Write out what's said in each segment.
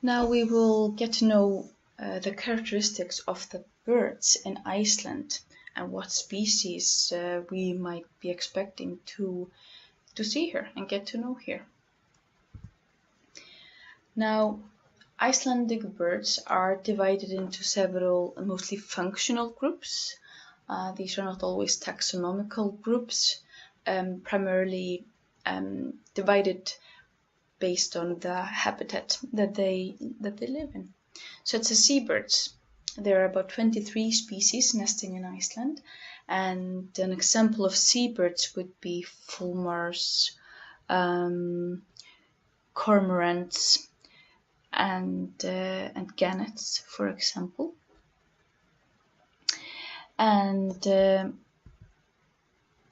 Now we will get to know the characteristics of the birds in Iceland and what species we might be expecting to see here and get to know here. Now, Icelandic birds are divided into several mostly functional groups. These are not always taxonomical groups, primarily divided based on the habitat that they live in. So it's the seabirds. There are about 23 species nesting in Iceland, and an example of seabirds would be fulmars, cormorants, and gannets, for example. And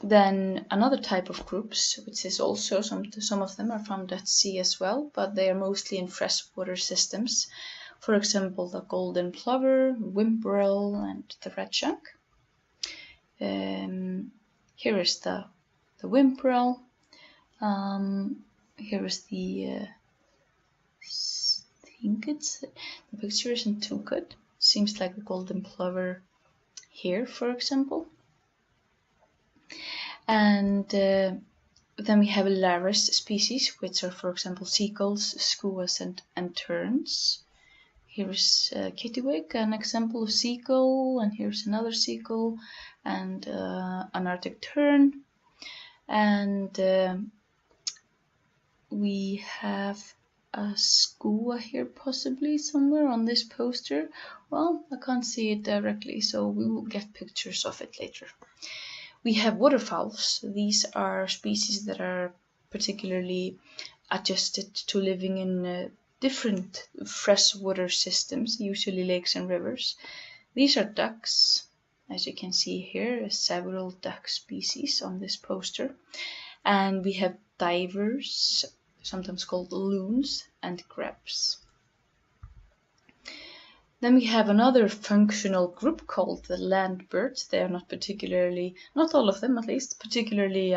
then another type of groups, which is also some of them are found at sea as well, but they are mostly in freshwater systems. For example, the golden plover, whimbrel, and the redshank. Here is the whimbrel. Here is the the picture isn't too good. Seems like the golden plover here, for example. And then we have Laris species, which are, for example, seagulls, skuas, and terns. Here is kittiwake, an example of seagull, and here's another seagull, and an Arctic tern. And we have a skua here possibly somewhere on this poster. Well, I can't see it directly, so we will get pictures of it later. We have waterfowls. These are species that are particularly adjusted to living in different freshwater systems, usually lakes and rivers. These are ducks. As you can see here, several duck species on this poster. And we have divers, sometimes called loons, and crabs. Then we have another functional group called the land birds. They are not all of them at least, particularly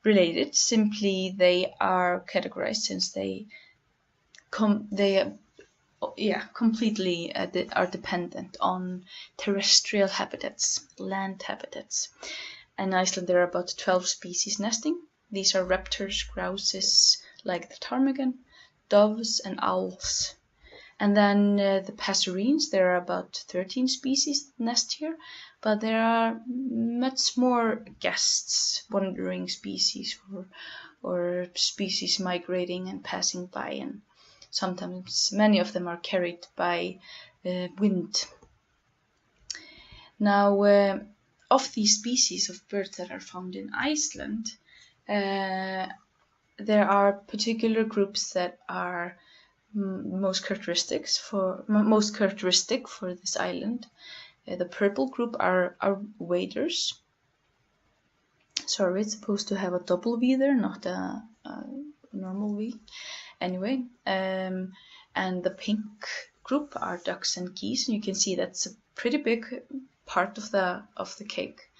related. Simply they are categorized since they completely are dependent on terrestrial habitats, land habitats. In Iceland there are about 12 species nesting. These are raptors, grouses like the ptarmigan, doves, and owls. And then the passerines, there are about 13 species that nest here, but there are much more guests, wandering species, or species migrating and passing by, and sometimes many of them are carried by wind. Now, of these species of birds that are found in Iceland, there are particular groups that are most characteristic for this island. The purple group are waders. Sorry, it's supposed to have a double V there, not a normal V. Anyway, and the pink group are ducks and geese, and you can see that's a pretty big part of the cake.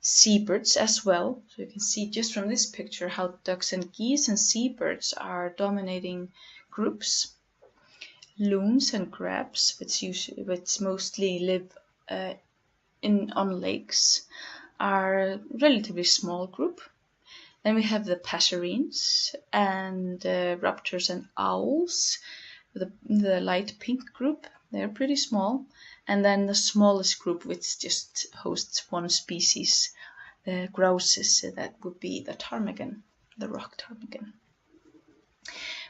Seabirds as well, so you can see just from this picture how ducks and geese and seabirds are dominating groups. Loons and crabs, which mostly live on lakes, are a relatively small group. Then we have the passerines and raptors and owls, the light pink group. They're pretty small. And then the smallest group, which just hosts one species, the grouses, that would be the ptarmigan, the rock ptarmigan.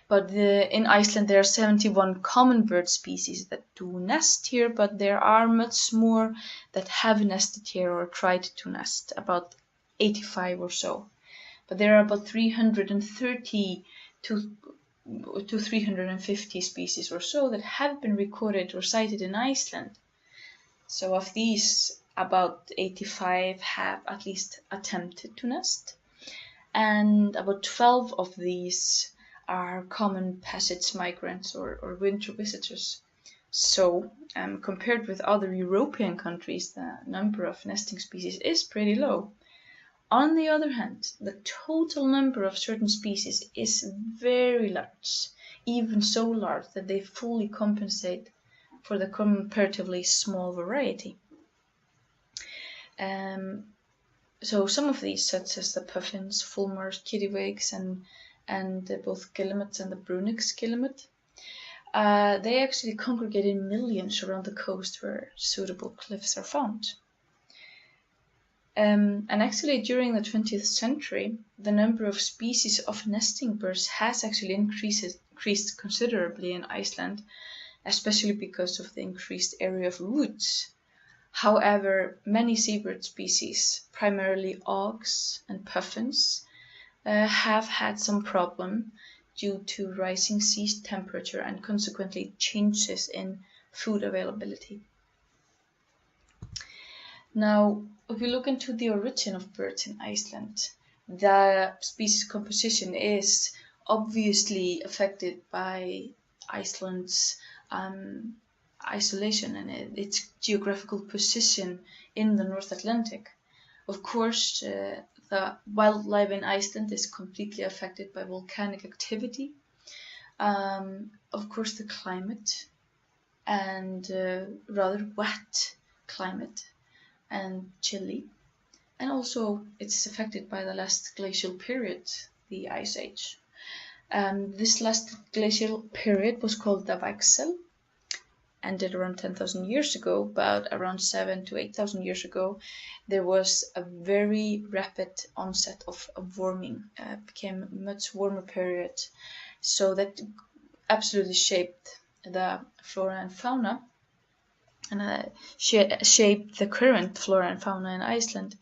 But in Iceland there are 71 common bird species that do nest here, but there are much more that have nested here or tried to nest, about 85 or so. But there are about 330 to 350 species or so that have been recorded or cited in Iceland. So of these, about 85 have at least attempted to nest, and about 12 of these are common passage migrants or winter visitors. So, compared with other European countries, the number of nesting species is pretty low. On the other hand, the total number of certain species is very large. even so large that they fully compensate for the comparatively small variety. So some of these, such as the puffins, fulmars, kittiwakes, and both guillemots and the Brunix guillemot, they actually congregate in millions around the coast where suitable cliffs are found. And actually, during the 20th century, the number of species of nesting birds has actually increased considerably in Iceland, especially because of the increased area of woods. However, many seabird species, primarily auks and puffins, have had some problem due to rising sea temperature and consequently changes in food availability. Now, if we look into the origin of birds in Iceland, the species composition is obviously affected by Iceland's isolation and its geographical position in the North Atlantic. Of course, the wildlife in Iceland is completely affected by volcanic activity. Of course, the climate and rather wet climate and chilly, and also it's affected by the last glacial period, the Ice Age. This last glacial period was called the Waxel, ended around 10,000 years ago, but around 7,000 to 8,000 years ago, there was a very rapid onset of warming. Became a much warmer period, so that absolutely shaped the flora and fauna, and shaped the current flora and fauna in Iceland.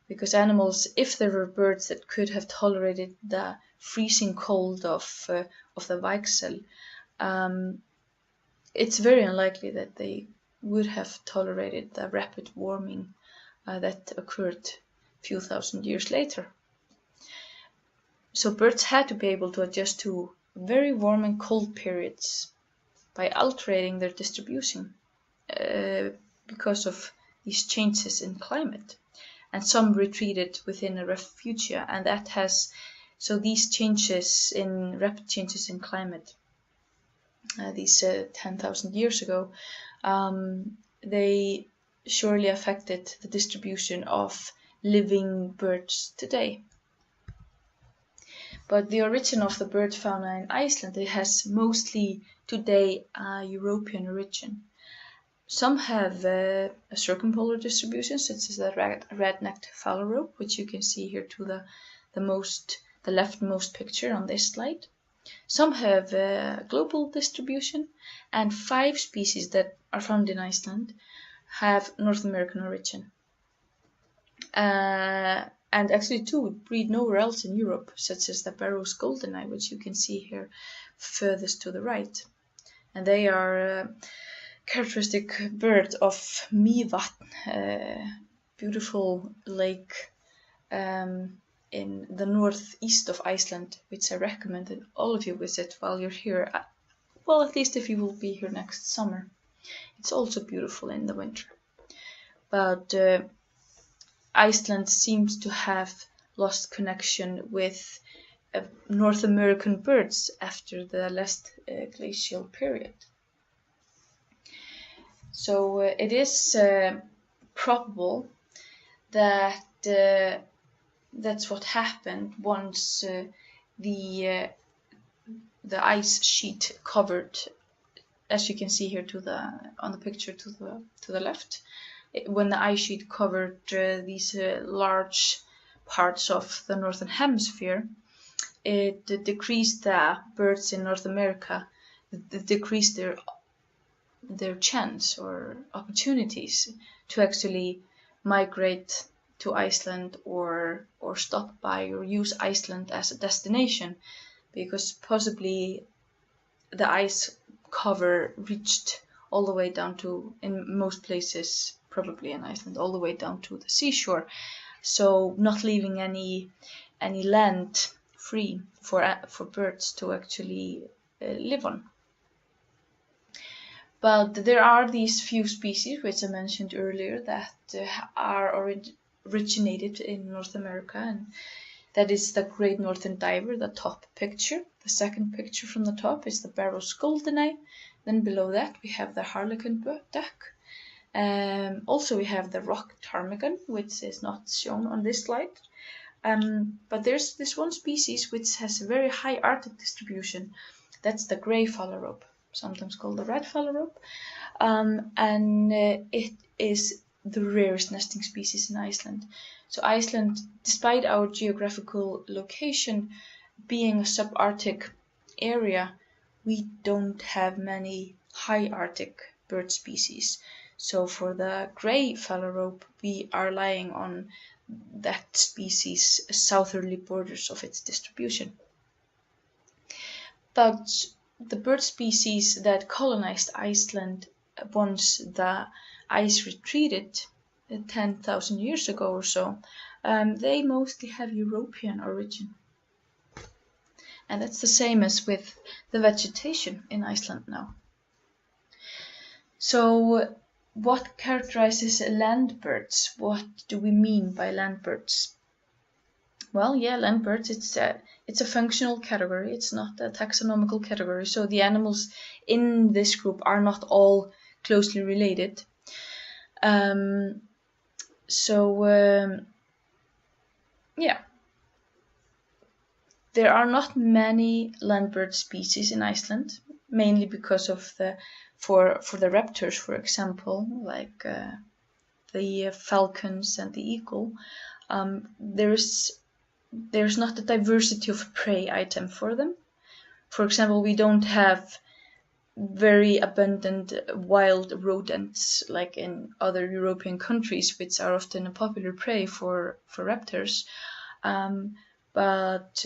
Because animals, if there were birds that could have tolerated the freezing cold of the Waxel, it's very unlikely that they would have tolerated the rapid warming that occurred a few thousand years later. So birds had to be able to adjust to very warm and cold periods by altering their distribution because of these changes in climate. And some retreated within a refugia, and that has, so these rapid changes in climate, these 10,000 years ago, they surely affected the distribution of living birds today. But the origin of the bird fauna in Iceland, it has mostly today a European origin. Some have a circumpolar distribution, such as the red-necked phalarope, which you can see here to the leftmost picture on this slide. Some have a global distribution, and 5 species that are found in Iceland have North American origin. And actually 2 breed nowhere else in Europe, such as the Barrow's goldeneye, which you can see here furthest to the right. And they are characteristic bird of Mývatn, beautiful lake in the northeast of Iceland, which I recommend that all of you visit while you're here. Well, at least if you will be here next summer. It's also beautiful in the winter. But Iceland seems to have lost connection with North American birds after the last glacial period. So it is probable that that's what happened once the ice sheet covered, as you can see here on the picture to the left, when the ice sheet covered these large parts of the northern hemisphere, it decreased the birds in North America, it decreased their chance or opportunities to actually migrate to Iceland or stop by or use Iceland as a destination, because possibly the ice cover reached all the way down to, in most places probably in Iceland, all the way down to the seashore, so not leaving any land free for birds to actually live on. But there are these few species, which I mentioned earlier, that are originated in North America, and That is the great northern diver, the top picture. The second picture from the top is the Barrow's goldeneye. Then below that we have the harlequin duck. Also we have the rock ptarmigan, which is not shown on this slide. But there's this one species which has a very high Arctic distribution. That's the grey phalarope, sometimes called the red phalarope. And it is the rarest nesting species in Iceland. So Iceland, despite our geographical location being a subarctic area, we don't have many high Arctic bird species. So for the grey phalarope, we are relying on that species' southerly borders of its distribution. But the bird species that colonized Iceland once the ice retreated 10,000 years ago or so, they mostly have European origin. And that's the same as with the vegetation in Iceland now. So what characterizes land birds? What do we mean by land birds? Well, yeah, land birds, it's a functional category. It's not a taxonomical category. So the animals in this group are not all closely related. Yeah. There are not many land bird species in Iceland, mainly because of for the raptors, for example, like the falcons and the eagle, there's not a diversity of prey item for them. For example, we don't have very abundant wild rodents like in other European countries, which are often a popular prey for raptors. But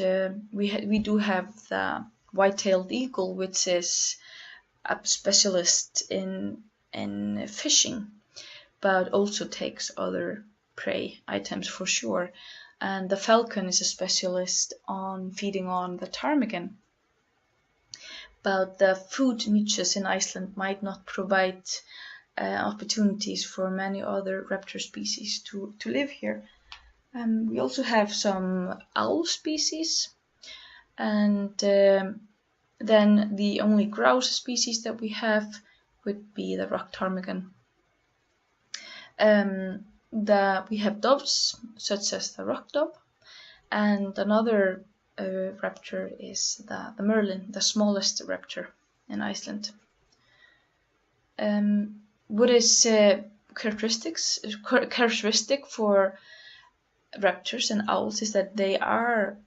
we do have the white-tailed eagle, which is a specialist in fishing, but also takes other prey items for sure. And the falcon is a specialist on feeding on the ptarmigan. But the food niches in Iceland might not provide opportunities for many other raptor species to live here. We also have some owl species, and then the only grouse species that we have would be the rock ptarmigan. We have doves, such as the rock dove, and another raptor is the merlin, the smallest raptor in Iceland. What is characteristic for raptors and owls is that they are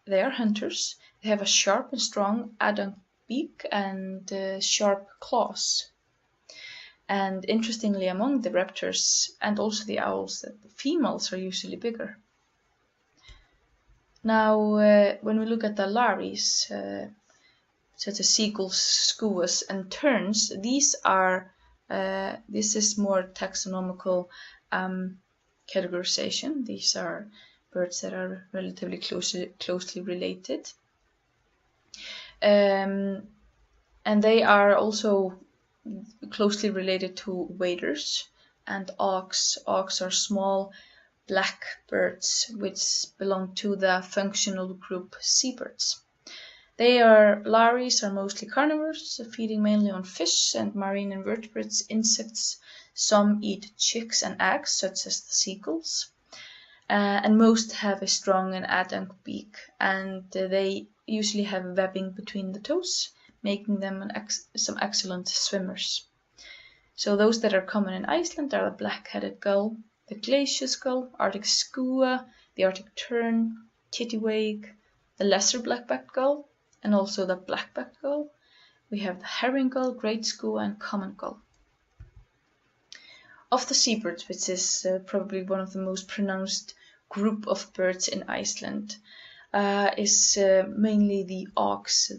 hunters. They have a sharp and strong adult beak and sharp claws. And interestingly, among the raptors and also the owls, the females are usually bigger. Now, when we look at the laries, such as seagulls, skuas, and terns, this is more taxonomical categorization. These are birds that are relatively closely related. And they are also closely related to waders and auks. Auks are small black birds which belong to the functional group Seabirds. Laries are mostly carnivores, feeding mainly on fish and marine invertebrates, insects. Some eat chicks and eggs, such as the seagulls. And most have a strong and adjunct beak, and they usually have webbing between the toes, making them some excellent swimmers. So those that are common in Iceland are the black-headed gull, the glacius gull, Arctic skua, the Arctic tern, kittiwake, the lesser black-backed gull, and also the black-backed gull. We have the herring gull, great skua, and common gull. Of the seabirds, which is probably one of the most pronounced group of birds in Iceland, is mainly the auks.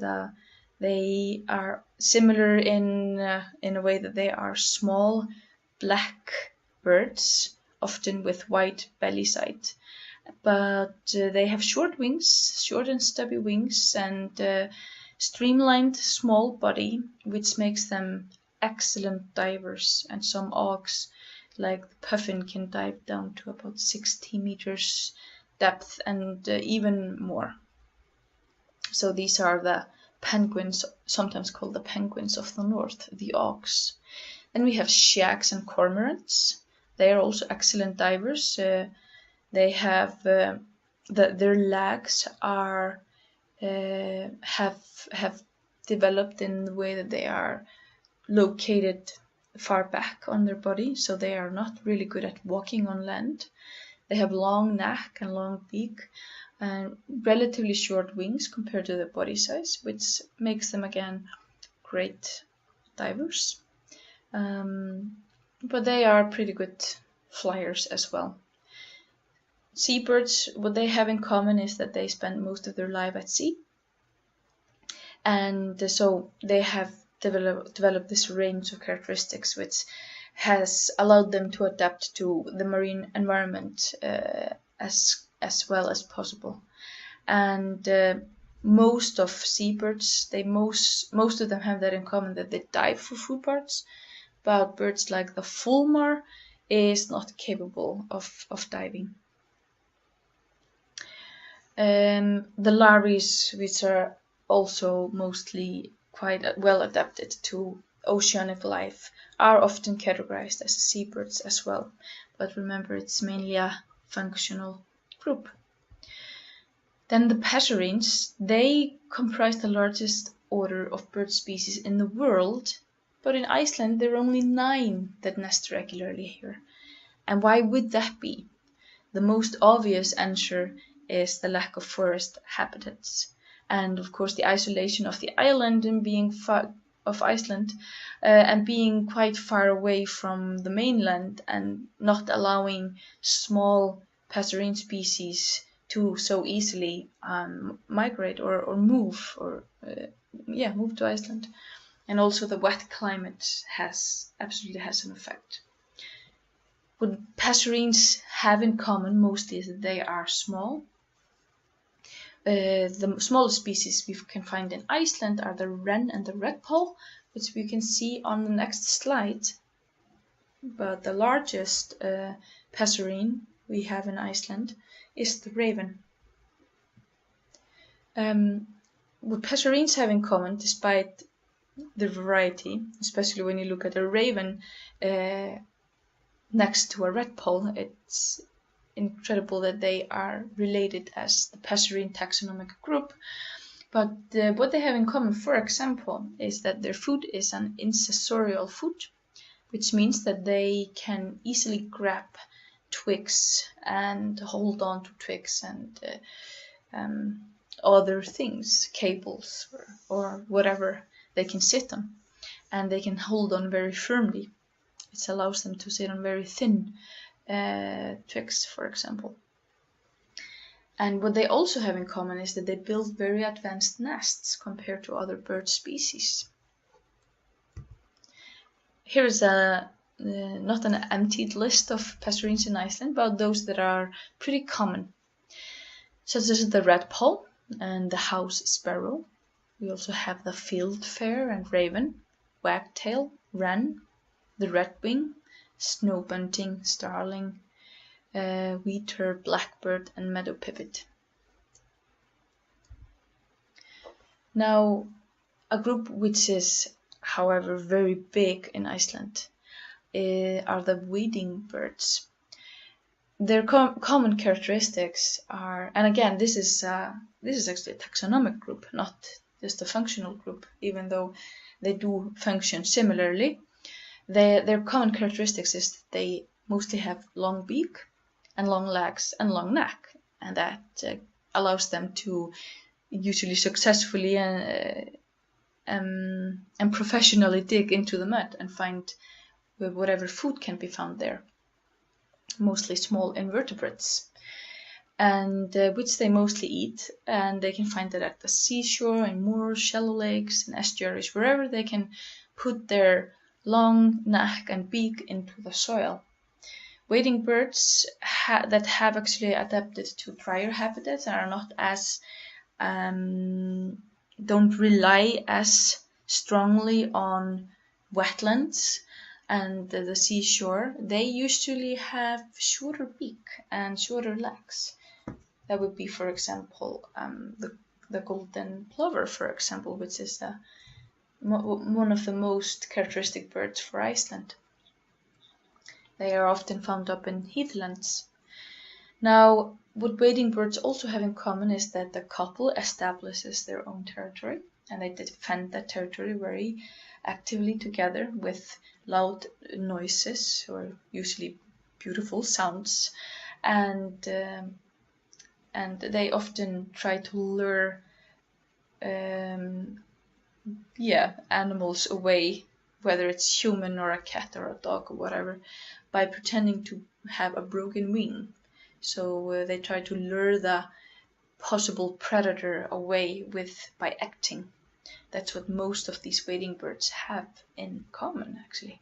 They are similar in a way that they are small black birds, often with white belly side. But they have short wings, short and stubby wings, and streamlined small body, which makes them excellent divers. And some auks, like the puffin, can dive down to about 60 meters depth and even more. So these are the penguins, sometimes called the penguins of the north, the auks. Then we have shag and cormorants. They are also excellent divers. They have their legs are have developed in the way that they are located far back on their body, so they are not really good at walking on land. They have long neck and long beak and relatively short wings compared to their body size, which makes them again great divers. But they are pretty good flyers as well. Seabirds, what they have in common is that they spend most of their life at sea, and so they have developed this range of characteristics which has allowed them to adapt to the marine environment as well as possible. And most of seabirds, most of them have that in common, that they dive for food parts, but birds like the fulmar is not capable of diving. The larvae, which are also mostly quite well adapted to oceanic life, are often categorized as seabirds as well, but remember it's mainly a functional group. Then the passerines, they comprise the largest order of bird species in the world, but in Iceland there are only 9 that nest regularly here. And why would that be? The most obvious answer is the lack of forest habitats, and of course the isolation of the island and being of Iceland and being quite far away from the mainland and not allowing small passerine species to so easily migrate or move move to Iceland. And also the wet climate absolutely has an effect. What passerines have in common mostly is that they are small. The smallest species we can find in Iceland are the wren and the redpoll, which we can see on the next slide. But the largest passerine we have in Iceland is the raven. What passerines have in common, despite the variety, especially when you look at a raven next to a redpoll, it's incredible that they are related as the passerine taxonomic group. But what they have in common, for example, is that their food is an insessorial food, which means that they can easily grab twigs and hold on to twigs and other things, cables or whatever they can sit on, and they can hold on very firmly. It allows them to sit on very thin twigs, for example. And what they also have in common is that they build very advanced nests compared to other bird species. Here is not an emptied list of passerines in Iceland, but those that are pretty common, such as the redpoll and the house sparrow. We also have the fieldfare and raven, wagtail, wren, the redwing, snow bunting, starling, wheater, blackbird, and meadow pipit. Now, a group which is, however, very big in Iceland are the wading birds. Their common characteristics are, and again, this is actually a taxonomic group, not just a functional group, even though they do function similarly. Their common characteristics is that they mostly have long beak and long legs and long neck, and that allows them to usually successfully and professionally dig into the mud and find whatever food can be found there, mostly small invertebrates, and which they mostly eat, and they can find that at the seashore, in moors, shallow lakes, and estuaries, wherever they can put their long neck and beak into the soil. Wading birds that have actually adapted to drier habitats and are not as don't rely as strongly on wetlands and the seashore, they usually have shorter beak and shorter legs. That would be, for example, the golden plover, for example, which is one of the most characteristic birds for Iceland. They are often found up in heathlands. Now, what wading birds also have in common is that the couple establishes their own territory, and they defend that territory very actively together with loud noises, or usually beautiful sounds, and they often try to lure animals away, whether it's human or a cat or a dog or whatever, by pretending to have a broken wing. So they try to lure the possible predator away by acting. That's what most of these wading birds have in common, actually.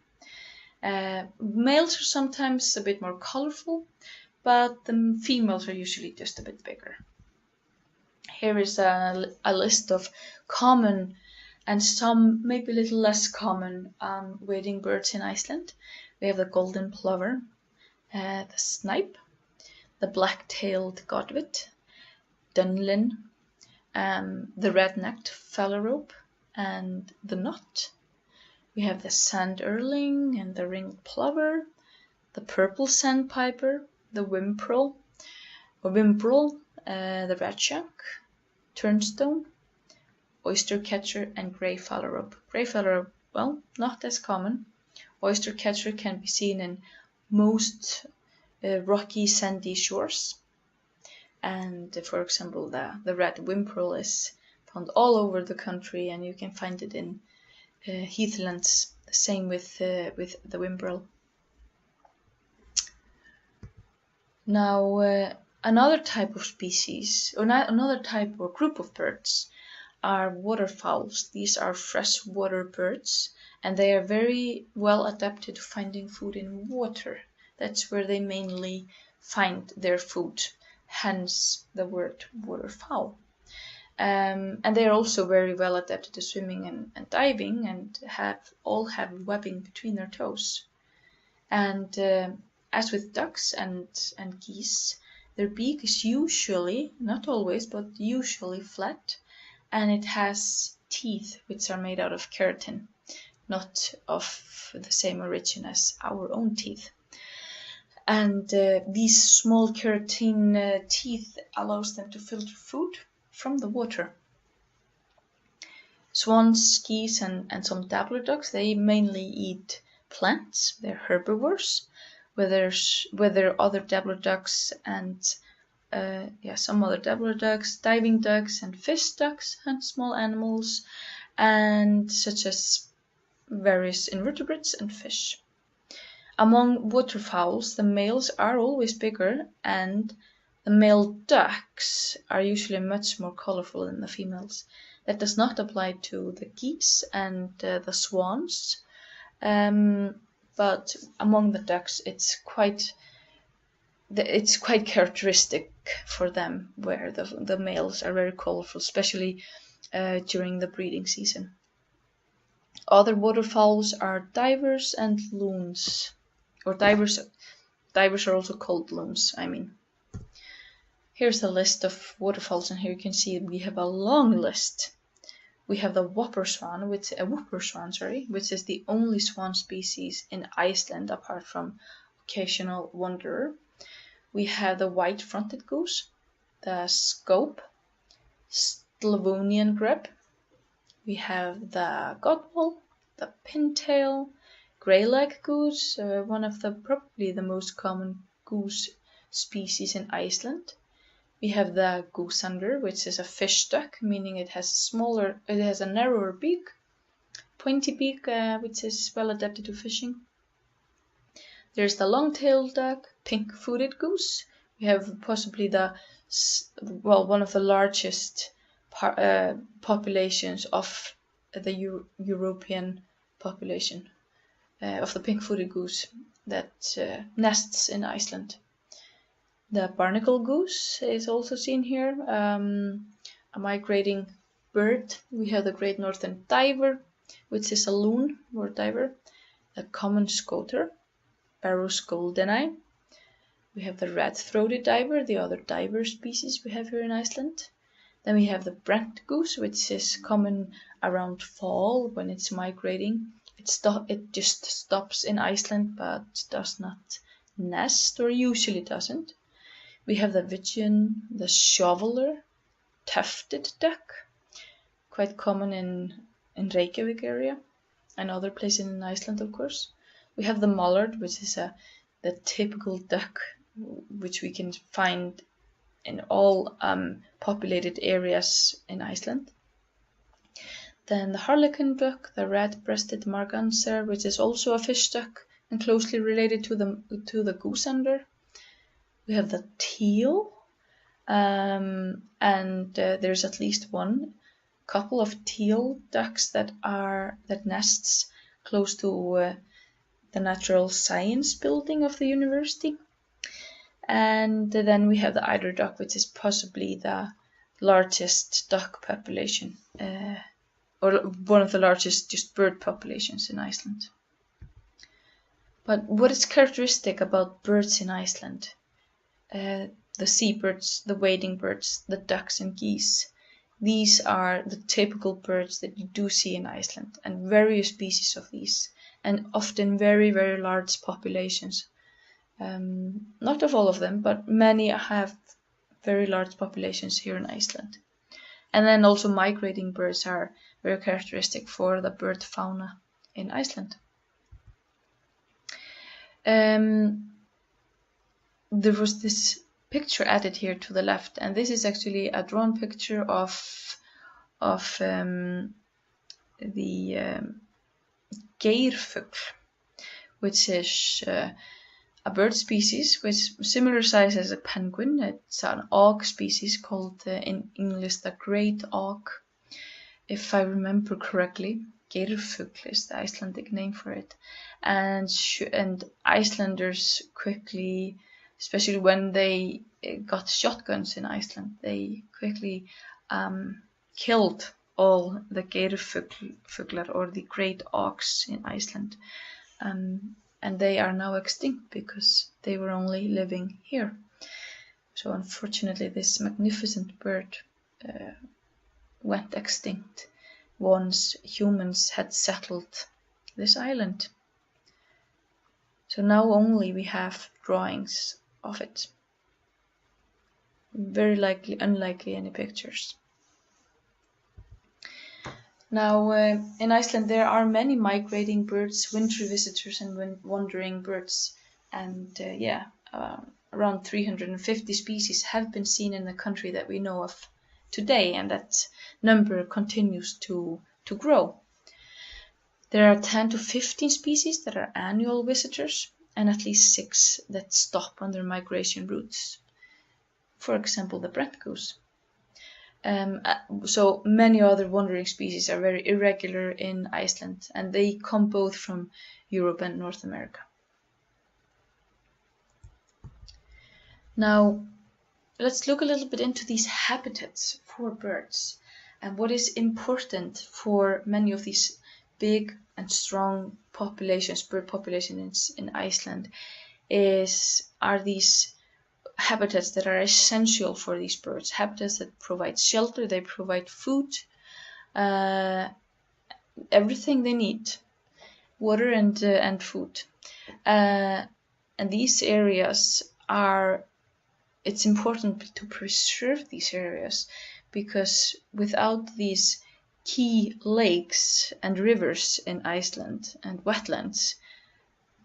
Males are sometimes a bit more colorful, but the females are usually just a bit bigger. Here is a list of common and some maybe a little less common wading birds in Iceland. We have the golden plover, the snipe, the black-tailed godwit, dunlin, the red-necked phalarope, and the knot. We have the sand erling and the ringed plover, the purple sandpiper, the whimbrel, the redshank, turnstone, oystercatcher, and grey phalarope. Grey phalarope, well, not as common. Oystercatcher can be seen in most rocky, sandy shores. And for example, the red whimbrel is found all over the country, and you can find it in heathlands. The same with the whimbrel. Now, another type of species, or another type or group of birds, are waterfowls. These are freshwater birds, and they are very well adapted to finding food in water. That's where they mainly find their food, hence the word waterfowl. And they are also very well adapted to swimming and diving, and all have webbing between their toes. And as with ducks and geese, their beak is usually, not always, but usually flat, and it has teeth which are made out of keratin, not of the same origin as our own teeth. And these small keratin teeth allows them to filter food from the water. Swans, geese, and some dabbler ducks, they mainly eat plants. They're herbivores, whether other dabbler ducks and some other dabbler ducks, diving ducks, and fish ducks hunt small animals, and such as various invertebrates and fish. Among waterfowls, the males are always bigger, and the male ducks are usually much more colorful than the females. That does not apply to the geese and the swans, but among the ducks, it's quite characteristic for them, where the males are very colorful, especially during the breeding season. Other waterfowls are divers and loons, or divers are also called loons, I mean. Here's a list of waterfowls, and here you can see we have a long list. We have the whooper swan, which is the only swan species in Iceland apart from occasional wanderer. We have the white-fronted goose, the scope, Slavonian grebe. We have the godwall, the pintail, grey-leg goose, one of probably the most common goose species in Iceland. We have the goosander, which is a fish duck, meaning it has a narrower beak, pointy beak, which is well adapted to fishing. There's the long-tailed duck, pink-footed goose. We have possibly one of the largest populations of the European population of the pink-footed goose that nests in Iceland. The barnacle goose is also seen here, a migrating bird. We have the great northern diver, which is a loon or diver, the common scoter, Barrow's goldeneye, We have the red-throated diver, the other diver species we have here in Iceland. Then we have the Brent Goose, which is common around fall when it's migrating. It just stops in Iceland but does not nest, or usually doesn't. We have the Vigean, the shoveler, tufted duck, quite common in Reykjavik area and other places in Iceland, of course. We have the mallard, which is the typical duck which we can find in all populated areas in Iceland. Then the harlequin duck, the red-breasted merganser, which is also a fish duck and closely related to the goosander. We have the teal, and there's at least one couple of teal ducks that nests close to the natural science building of the university. And then we have the eider duck, which is possibly the largest duck population, or one of the largest just bird populations in Iceland. But what is characteristic about birds in Iceland? The seabirds, the wading birds, the ducks and geese. These are the typical birds that you do see in Iceland, and various species of these, and often very, very large populations. Not of all of them, but many have very large populations here in Iceland. And then also migrating birds are very characteristic for the bird fauna in Iceland. There was this picture added here to the left, and this is actually a drawn picture of the geirfugl, which is a bird species with similar size as a penguin. It's an auk species called in English the great auk, if I remember correctly. Geirfugl is the Icelandic name for it, and Icelanders quickly, especially when they got shotguns in Iceland, they quickly killed all the geirfuglar, or the great auks in Iceland, and they are now extinct because they were only living here. So unfortunately, this magnificent bird went extinct once humans had settled this island. So now only we have drawings of it. Very unlikely any pictures. Now in Iceland there are many migrating birds, wintry visitors and wandering birds, and around 350 species have been seen in the country that we know of today, and that number continues to grow. There are 10 to 15 species that are annual visitors, and at least 6 that stop on their migration routes. For example, the Brent Goose. So many other wandering species are very irregular in Iceland, and they come both from Europe and North America. Now, let's look a little bit into these habitats for birds, and what is important for many of these big and strong populations, bird populations in Iceland, are these habitats that are essential for these birds, habitats that provide shelter, they provide food, everything they need, water and food. And these areas it's important to preserve these areas, because without these key lakes and rivers in Iceland and wetlands,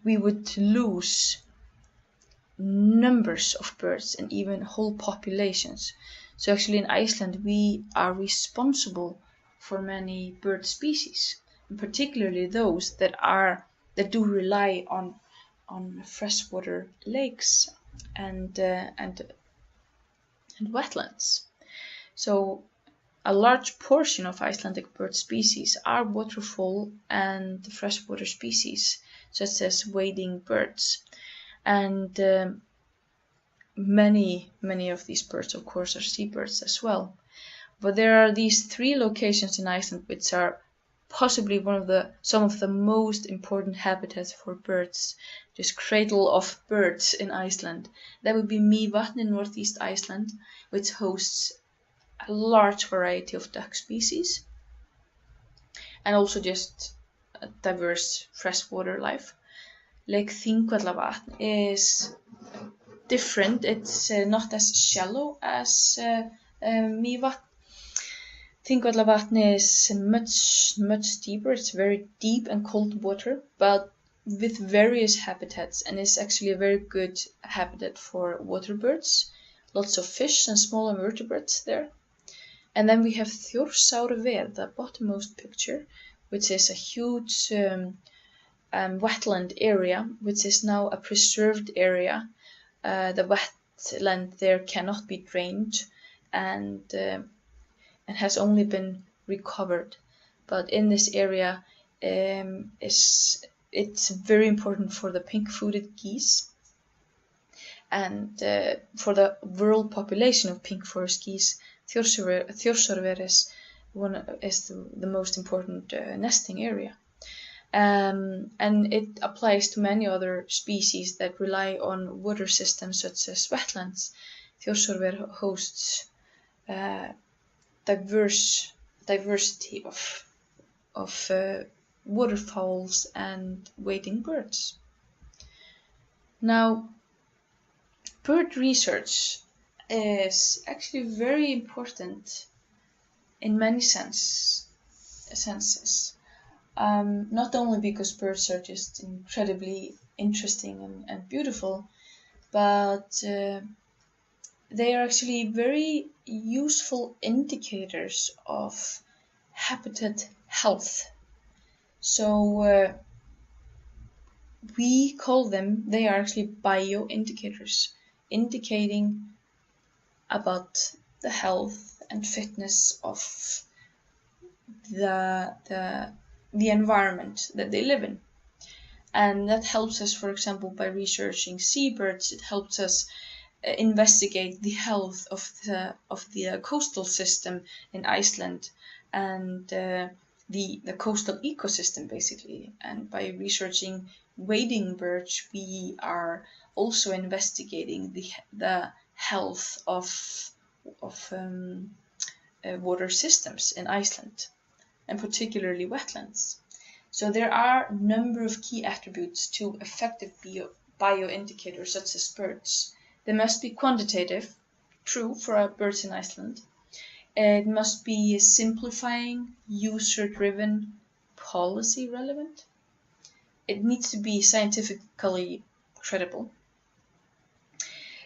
we would lose numbers of birds and even whole populations. So actually in Iceland we are responsible for many bird species, and particularly those that do rely on freshwater lakes and wetlands. So a large portion of Icelandic bird species are waterfowl and freshwater species, such as wading birds. And many of these birds, of course, are seabirds as well. But there are these 3 locations in Iceland which are possibly some of the most important habitats for birds this cradle of birds in Iceland. That would be Mývatn in northeast Iceland, which hosts a large variety of duck species and also just a diverse freshwater life. Lake Þingvallavatn is different. It's not as shallow as Mývatn. Þingvallavatn is much deeper. It's very deep and cold water, but with various habitats, and is actually a very good habitat for water birds. Lots of fish and small invertebrates there. And then we have Þjórsárver, the bottommost picture, which is a huge wetland area, which is now a preserved area. The wetland there cannot be drained and has only been recovered. But in this area, it's very important for the pink-footed geese and for the world population of pink forest geese. Þjórsárver is the most important nesting area. And it applies to many other species that rely on water systems such as wetlands. Þjórsárver hosts diversity of waterfowls and wading birds. Now, bird research is actually very important in many senses. Not only because birds are just incredibly interesting and beautiful, but they are actually very useful indicators of habitat health. So we call them, they are actually bioindicators, indicating about the health and fitness of the environment that they live in. And that helps us, for example, by researching seabirds. It helps us investigate the health of the coastal system in Iceland and the coastal ecosystem, basically. And by researching wading birds, we are also investigating the health of water systems in Iceland, and particularly wetlands. So there are a number of key attributes to effective bioindicators such as birds. They must be quantitative, true for our birds in Iceland. It must be simplifying, user-driven, policy relevant. It needs to be scientifically credible.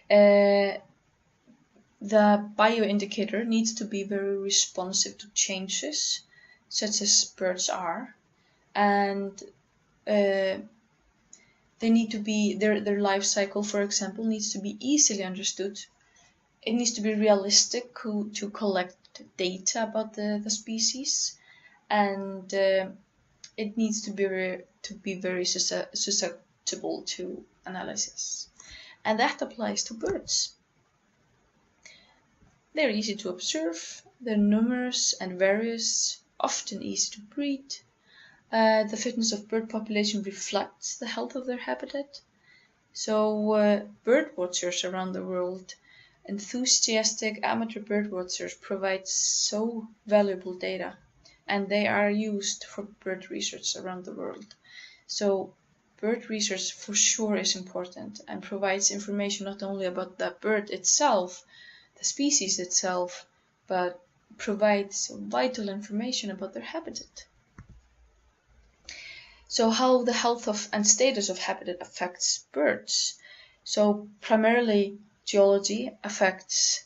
The bioindicator needs to be very responsive to changes, such as birds are, and they need to be, their life cycle, for example, needs to be easily understood. It needs to be realistic to collect data about the species, and it needs to be very susceptible to analysis. And that applies to birds. They're easy to observe, they're numerous and various, often easy to breed. The fitness of bird population reflects the health of their habitat. So bird watchers around the world, enthusiastic amateur bird watchers, provide so valuable data, and they are used for bird research around the world. So bird research for sure is important and provides information not only about the bird itself, the species itself, but provides vital information about their habitat. So how the health of and status of habitat affects birds. So primarily geology affects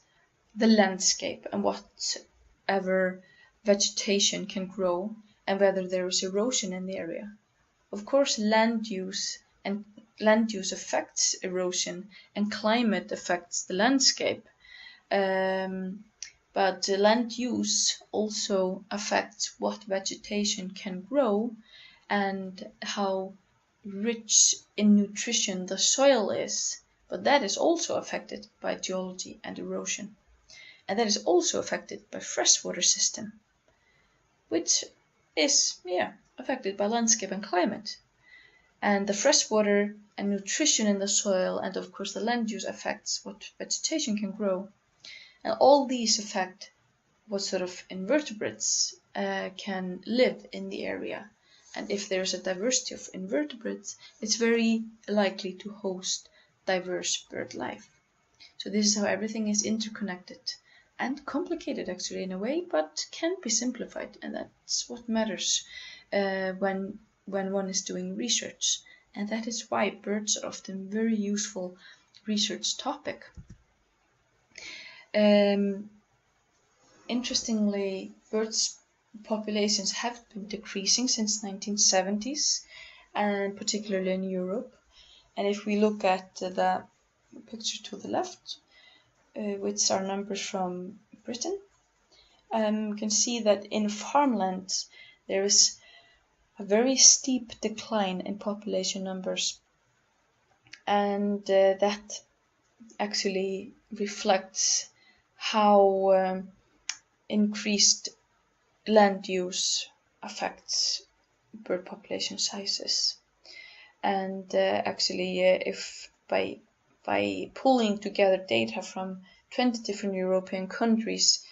the landscape and whatever vegetation can grow and whether there is erosion in the area. Of course, land use affects erosion and climate affects the landscape. But land use also affects what vegetation can grow and how rich in nutrition the soil is. But that is also affected by geology and erosion. And that is also affected by freshwater system, which is affected by landscape and climate. And the fresh water and nutrition in the soil, and of course the land use, affects what vegetation can grow. And all these affect what sort of invertebrates can live in the area. And if there's a diversity of invertebrates, it's very likely to host diverse bird life. So this is how everything is interconnected and complicated actually in a way, but can be simplified, and that's what matters when one is doing research. And that is why birds are often very useful research topic. Interestingly, birds populations have been decreasing since 1970s, and particularly in Europe. And if we look at the picture to the left, which are numbers from Britain, you can see that in farmlands there is a very steep decline in population numbers, and that actually reflects how increased land use affects bird population sizes. And actually, if by pulling together data from 20 different European countries,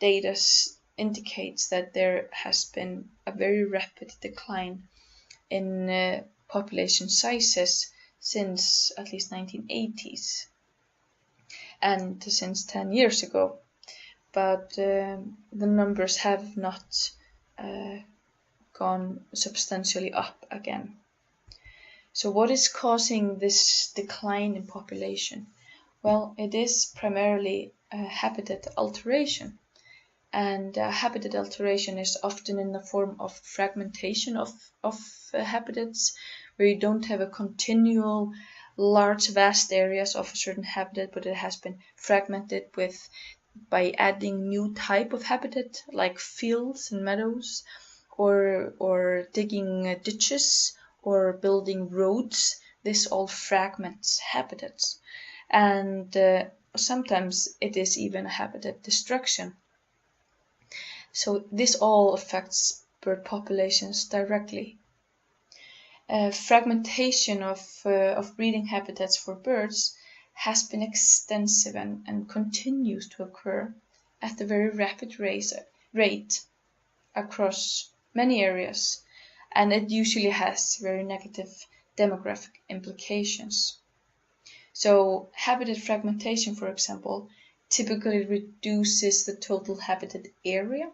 data indicates that there has been a very rapid decline in population sizes since at least 1980s, and since 10 years ago. But the numbers have not gone substantially up again. So what is causing this decline in population? Well, it is primarily habitat alteration. And habitat alteration is often in the form of fragmentation of habitats, where you don't have a continual large vast areas of a certain habitat, but it has been fragmented by adding new type of habitat like fields and meadows, or digging ditches or building roads. This all fragments habitats, and sometimes it is even a habitat destruction. So this all affects bird populations directly. Fragmentation of breeding habitats for birds has been extensive and continues to occur at a very rapid rate across many areas, and it usually has very negative demographic implications. So habitat fragmentation, for example, typically reduces the total habitat area.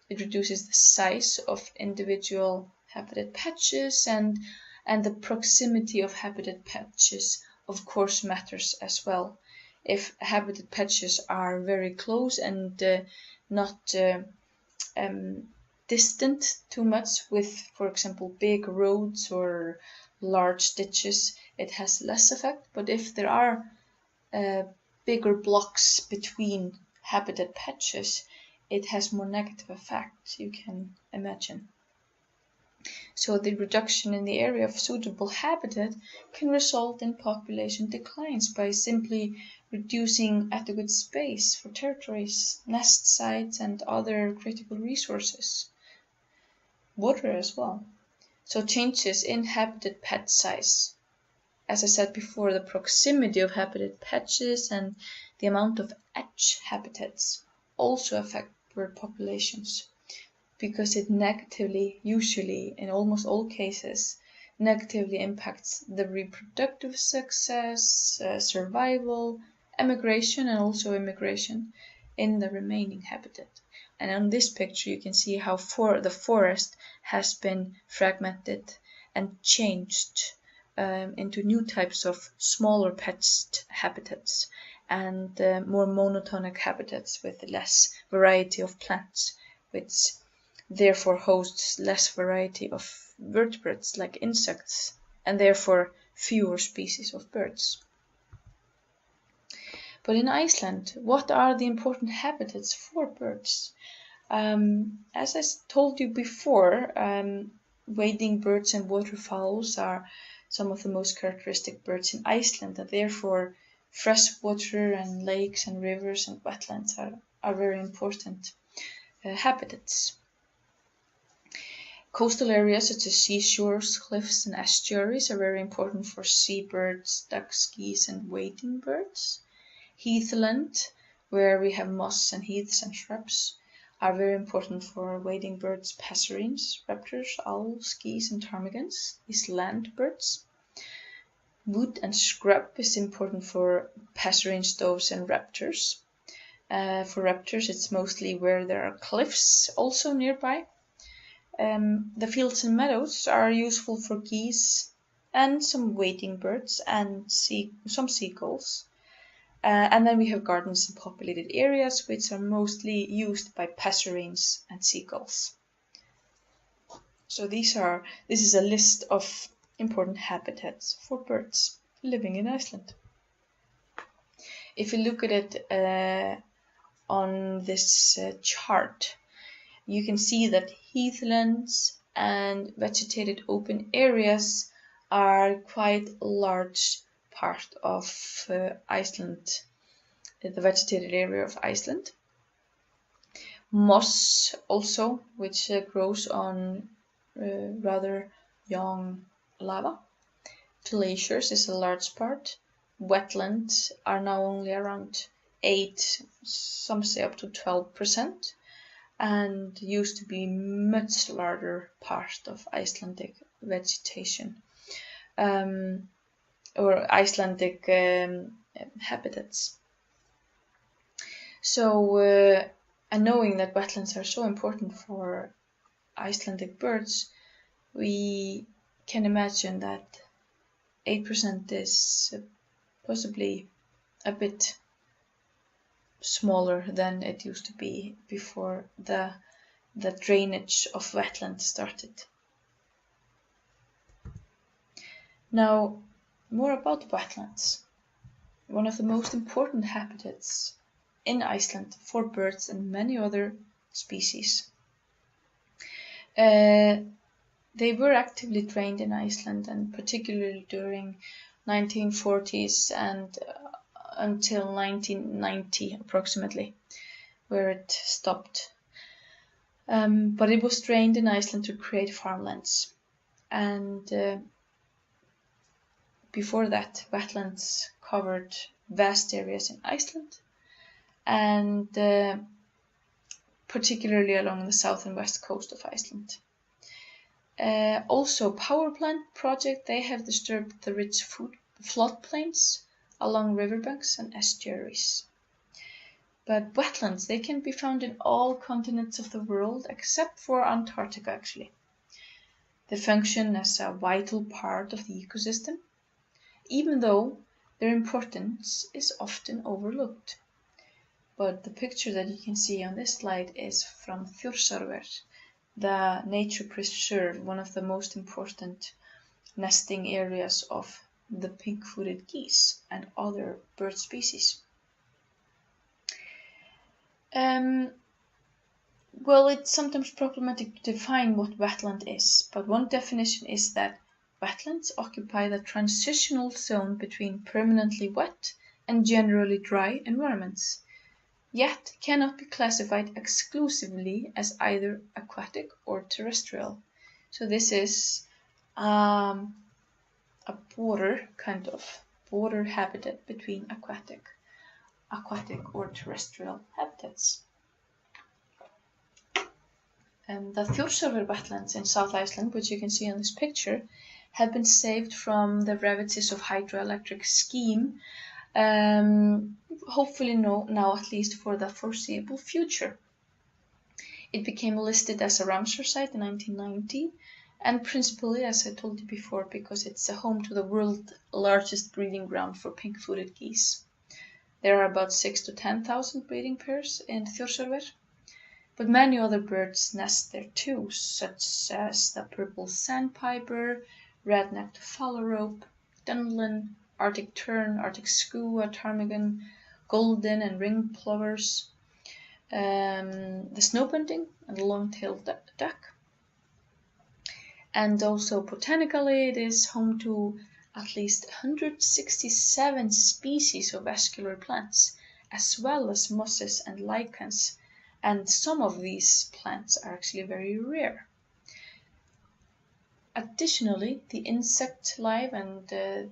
It reduces the size of individual habitat patches, and the proximity of habitat patches of course matters as well. If habitat patches are very close and not distant too much with, for example, big roads or large ditches, it has less effect. But if there are bigger blocks between habitat patches, it has more negative effect, you can imagine. So the reduction in the area of suitable habitat can result in population declines by simply reducing adequate space for territories, nest sites, and other critical resources. Water as well. So changes in habitat patch size. As I said before, the proximity of habitat patches and the amount of edge habitats also affect bird populations, because it negatively, usually in almost all cases, negatively impacts the reproductive success, survival, emigration, and also immigration in the remaining habitat. And on this picture you can see how the forest has been fragmented and changed into new types of smaller patched habitats and more monotonic habitats with less variety of plants, which therefore hosts less variety of vertebrates like insects, and therefore fewer species of birds. But in Iceland, what are the important habitats for birds? As I told you before, wading birds and waterfowls are some of the most characteristic birds in Iceland, and therefore freshwater and lakes and rivers and wetlands are very important habitats. Coastal areas such as seashores, cliffs, and estuaries are very important for seabirds, ducks, geese, and wading birds. Heathland, where we have moss and heaths and shrubs, are very important for wading birds, passerines, raptors, owls, geese, and ptarmigans, these land birds. Wood and scrub is important for passerines, doves, and raptors. For raptors, it's mostly where there are cliffs also nearby. The fields and meadows are useful for geese and some wading birds and some seagulls. And then we have gardens and populated areas, which are mostly used by passerines and seagulls. So this is a list of important habitats for birds living in Iceland. If you look at it on this chart, you can see that heathlands and vegetated open areas are quite a large part of Iceland, the vegetated area of Iceland. Moss also, which grows on rather young lava. Glaciers is a large part. Wetlands are now only around 8, some say up to 12%, and used to be much larger part of Icelandic vegetation or Icelandic habitats. So, and knowing that wetlands are so important for Icelandic birds, we can imagine that 8% is possibly a bit smaller than it used to be before the drainage of wetlands started. Now, more about wetlands. One of the most important habitats in Iceland for birds and many other species. They were actively drained in Iceland, and particularly during 1940s and until 1990 approximately, where it stopped. But it was drained in Iceland to create farmlands. And before that, wetlands covered vast areas in Iceland, and particularly along the south and west coast of Iceland. Also, power plant projects, they have disturbed the rich floodplains along riverbanks and estuaries. But wetlands, they can be found in all continents of the world except for Antarctica actually. They function as a vital part of the ecosystem, even though their importance is often overlooked. But the picture that you can see on this slide is from Þjórsárver, the nature preserve, one of the most important nesting areas of the pink-footed geese and other bird species. Well, it's sometimes problematic to define what wetland is, but one definition is that wetlands occupy the transitional zone between permanently wet and generally dry environments, yet cannot be classified exclusively as either aquatic or terrestrial. So this is a border habitat between aquatic or terrestrial habitats. The Þjórsárver wetlands in South Iceland, which you can see on this picture, have been saved from the ravages of hydroelectric scheme, hopefully now at least for the foreseeable future. It became listed as a Ramsar site in 1990, and principally, as I told you before, because it's a home to the world's largest breeding ground for pink-footed geese. There are about 6,000 to 10,000 breeding pairs in Þjórsárver, but many other birds nest there too, such as the purple sandpiper, red-necked phalarope, dunlin, Arctic tern, Arctic skua, ptarmigan, golden and ring plovers, the snowbunting and the long-tailed duck. And also botanically, it is home to at least 167 species of vascular plants, as well as mosses and lichens, and some of these plants are actually very rare. Additionally, the insect life and the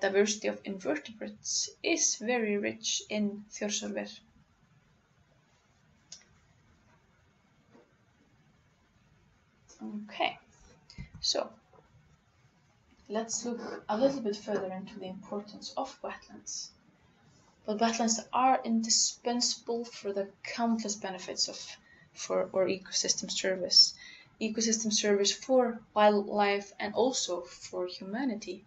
diversity of invertebrates is very rich in Þjórsárver. Okay, so let's look a little bit further into the importance of wetlands. But wetlands are indispensable for the countless benefits for ecosystem service. Ecosystem service for wildlife and also for humanity,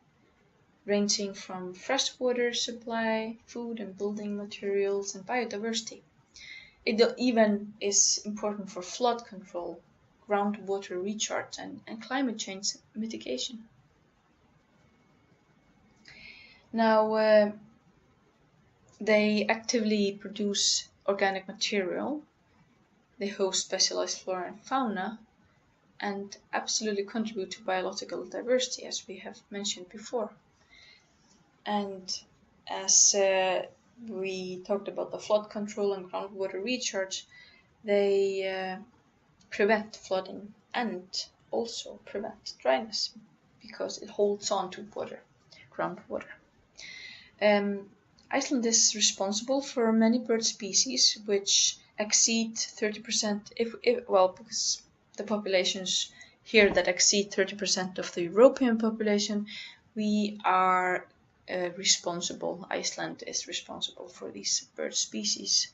ranging from freshwater supply, food and building materials, and biodiversity. It even is important for flood control, groundwater recharge, and climate change mitigation. Now, they actively produce organic material, they host specialized flora and fauna, and absolutely contribute to biological diversity, as we have mentioned before. And as we talked about the flood control and groundwater recharge, they prevent flooding and also prevent dryness because it holds on to water, groundwater. Iceland is responsible for many bird species which exceed 30%, because the populations here that exceed 30% of the European population, we are responsible, Iceland is responsible for these bird species.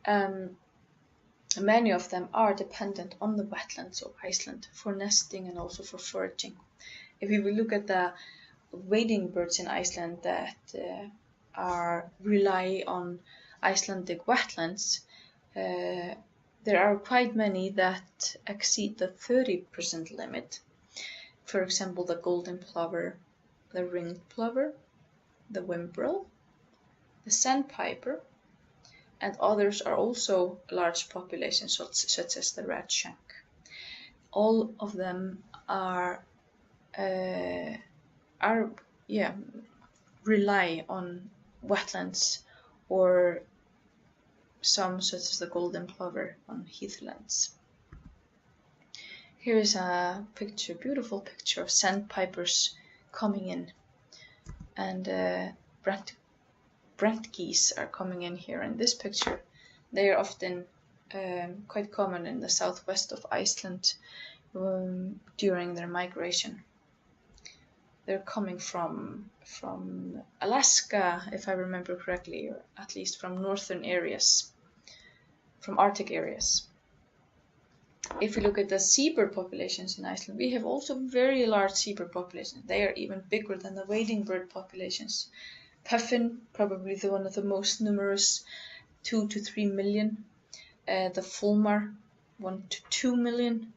Many of them are dependent on the wetlands of Iceland for nesting and also for foraging. If we will look at the wading birds in Iceland that rely on Icelandic wetlands, there are quite many that exceed the 30% limit. For example, the golden plover, the ringed plover, the whimbrel, the sandpiper, and others are also large populations such as the redshank. All of them rely on wetlands, or some such as the golden plover on heathlands. Here is a picture, beautiful picture of sandpipers coming in, and Brent Geese are coming in here in this picture. They are often quite common in the southwest of Iceland during their migration. They're coming from Alaska, if I remember correctly, or at least from northern areas, from Arctic areas. If we look at the seabird populations in Iceland, we have also very large seabird populations. They are even bigger than the wading bird populations. Puffin, probably one of the most numerous, 2 to 3 million. The fulmar, 1 to 2 million.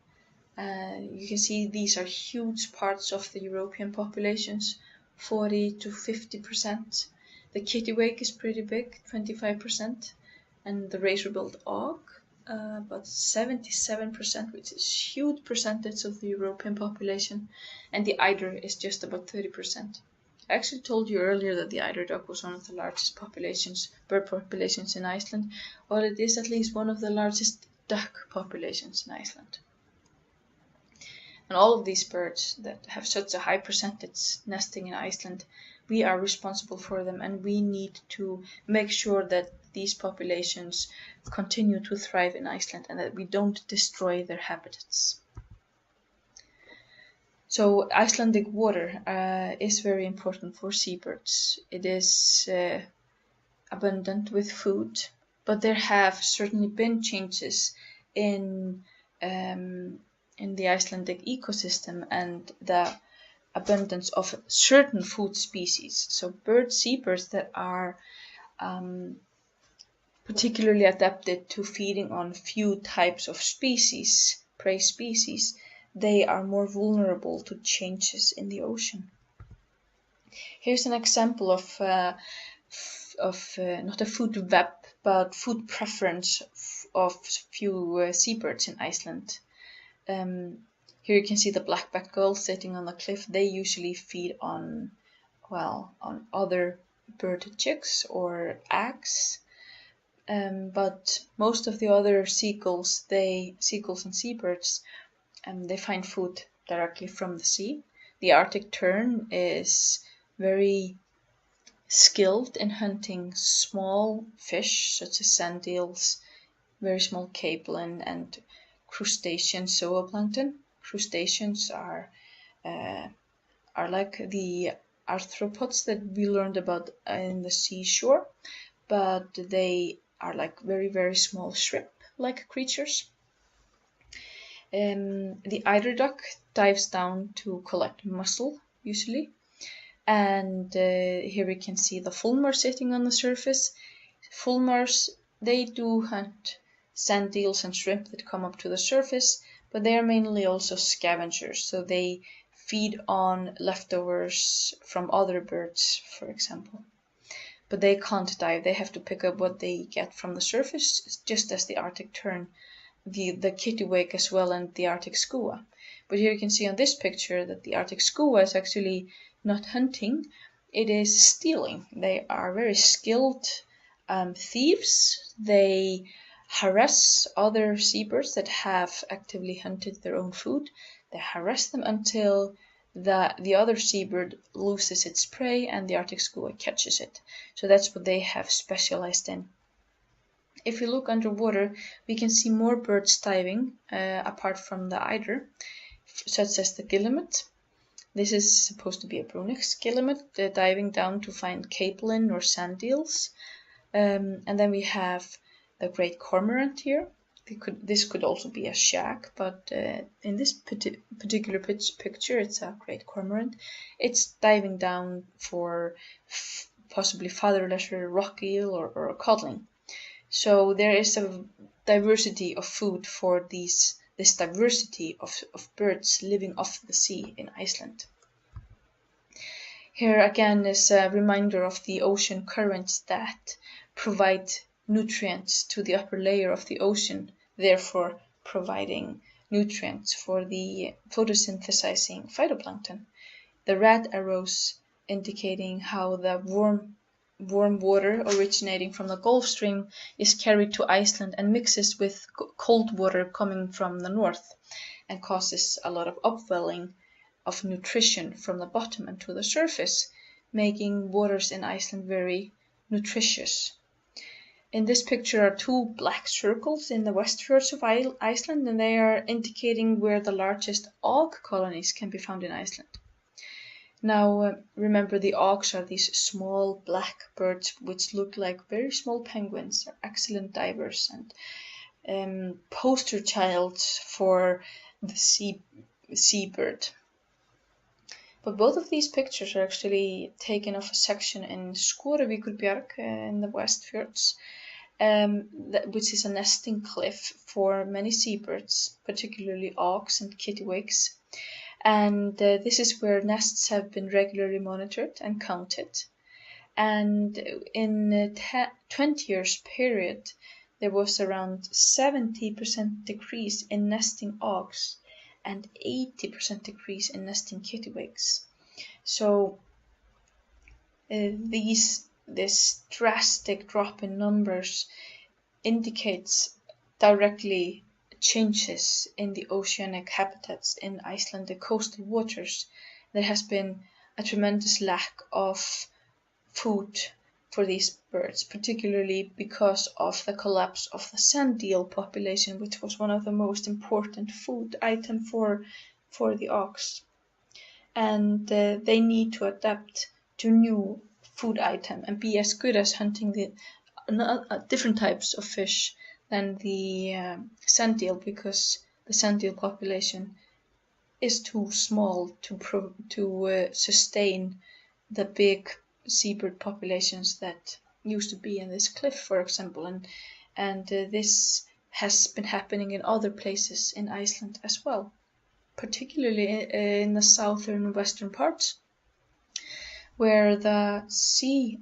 You can see these are huge parts of the European populations, 40 to 50%. The kittiwake is pretty big, 25%, and the razor-billed auk, about 77%, which is a huge percentage of the European population, and the eider is just about 30%. I actually told you earlier that the eider duck was one of the largest bird populations in Iceland. Well, it is at least one of the largest duck populations in Iceland. And all of these birds that have such a high percentage nesting in Iceland, we are responsible for them, and we need to make sure that these populations continue to thrive in Iceland and that we don't destroy their habitats. So Icelandic water is very important for seabirds. It is abundant with food, but there have certainly been changes in the Icelandic ecosystem and the abundance of certain food species. So seabirds that are particularly adapted to feeding on few types of species, prey species, they are more vulnerable to changes in the ocean. Here's an example of not a food web, but food preference of few seabirds in Iceland. Here you can see the black-backed gull sitting on the cliff. They usually feed on other bird chicks or eggs. But most of the other seagulls and seabirds, they find food directly from the sea. The Arctic tern is very skilled in hunting small fish such as sand eels, very small capelin, and crustacean zooplankton. Crustaceans are like the arthropods that we learned about in the seashore, but they are like very, very small shrimp-like creatures. The eider duck dives down to collect mussel, usually. And here we can see the fulmar sitting on the surface. Fulmars, they do hunt sand eels and shrimp that come up to the surface, but they are mainly also scavengers, so they feed on leftovers from other birds, for example. But they can't dive, they have to pick up what they get from the surface, just as the Arctic tern, the kittiwake as well, and the Arctic skua. But here you can see on this picture that the Arctic skua is actually not hunting, it is stealing. They are very skilled thieves. They harass other seabirds that have actively hunted their own food. They harass them until the other seabird loses its prey and the Arctic skua catches it. So that's what they have specialized in. If we look underwater, we can see more birds diving apart from the eider, such as the guillemot. This is supposed to be a Brunix guillemot, diving down to find capelin or sand eels. And then we have the great cormorant here. This could also be a shag, but in this particular picture, it's a great cormorant. It's diving down for possibly fatherless rock eel or codling. So there is a diversity of food for this diversity of birds living off the sea in Iceland. Here again is a reminder of the ocean currents that provide nutrients to the upper layer of the ocean, therefore providing nutrients for the photosynthesizing phytoplankton. The red arrows indicating how the warm water originating from the Gulf Stream is carried to Iceland and mixes with cold water coming from the north and causes a lot of upwelling of nutrition from the bottom and to the surface, making waters in Iceland very nutritious. In this picture are two black circles in the westfjords of Iceland, and they are indicating where the largest auk colonies can be found in Iceland. Now, remember, the auks are these small black birds which look like very small penguins. They're excellent divers and poster child for the seabird. But both of these pictures are actually taken off a section in Skorevíkurbjarg in the Westfjords, which is a nesting cliff for many seabirds, particularly auks and kittiwakes. And this is where nests have been regularly monitored and counted. And in a 20 years period, there was around 70% decrease in nesting auks and 80% decrease in nesting kittiwakes. So this drastic drop in numbers indicates directly changes in the oceanic habitats in Icelandic coastal waters. There has been a tremendous lack of food for these birds, particularly because of the collapse of the sand eel population, which was one of the most important food items for the auks. And they need to adapt to new food item and be as good as hunting the different types of fish than the sand eel, because the sand eel population is too small to sustain the big seabird populations that used to be in this cliff, for example, and this has been happening in other places in Iceland as well, particularly in the southern and western parts, where the sea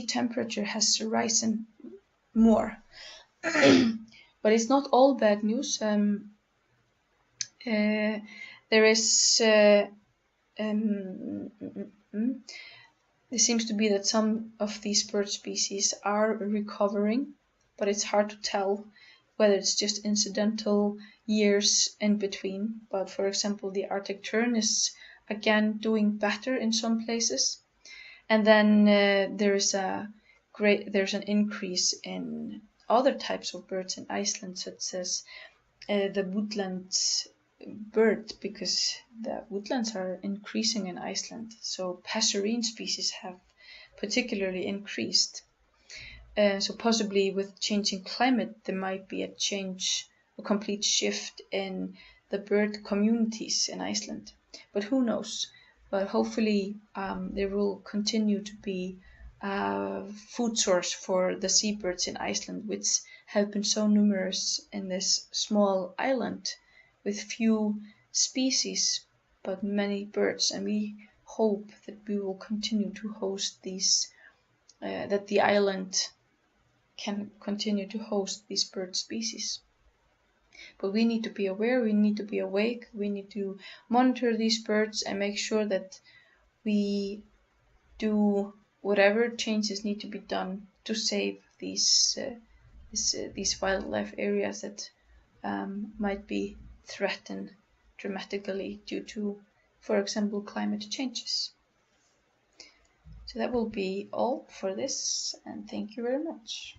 temperature has risen more. But it's not all bad news. There is it seems to be that some of these bird species are recovering, but it's hard to tell whether it's just incidental years in between. But for example, the Arctic tern is again doing better in some places. And then there's an increase in other types of birds in Iceland, such as the woodland bird, because the woodlands are increasing in Iceland. So passerine species have particularly increased. So possibly with changing climate, there might be a complete shift in the bird communities in Iceland. But who knows? But hopefully there will continue to be a food source for the seabirds in Iceland, which have been so numerous in this small island with few species but many birds. And we hope that we will continue to host these, that the island can continue to host these bird species. But we need to be aware, we need to be awake, we need to monitor these birds and make sure that we do whatever changes need to be done to save these wildlife areas that might be threatened dramatically due to, for example, climate changes. So that will be all for this, and thank you very much.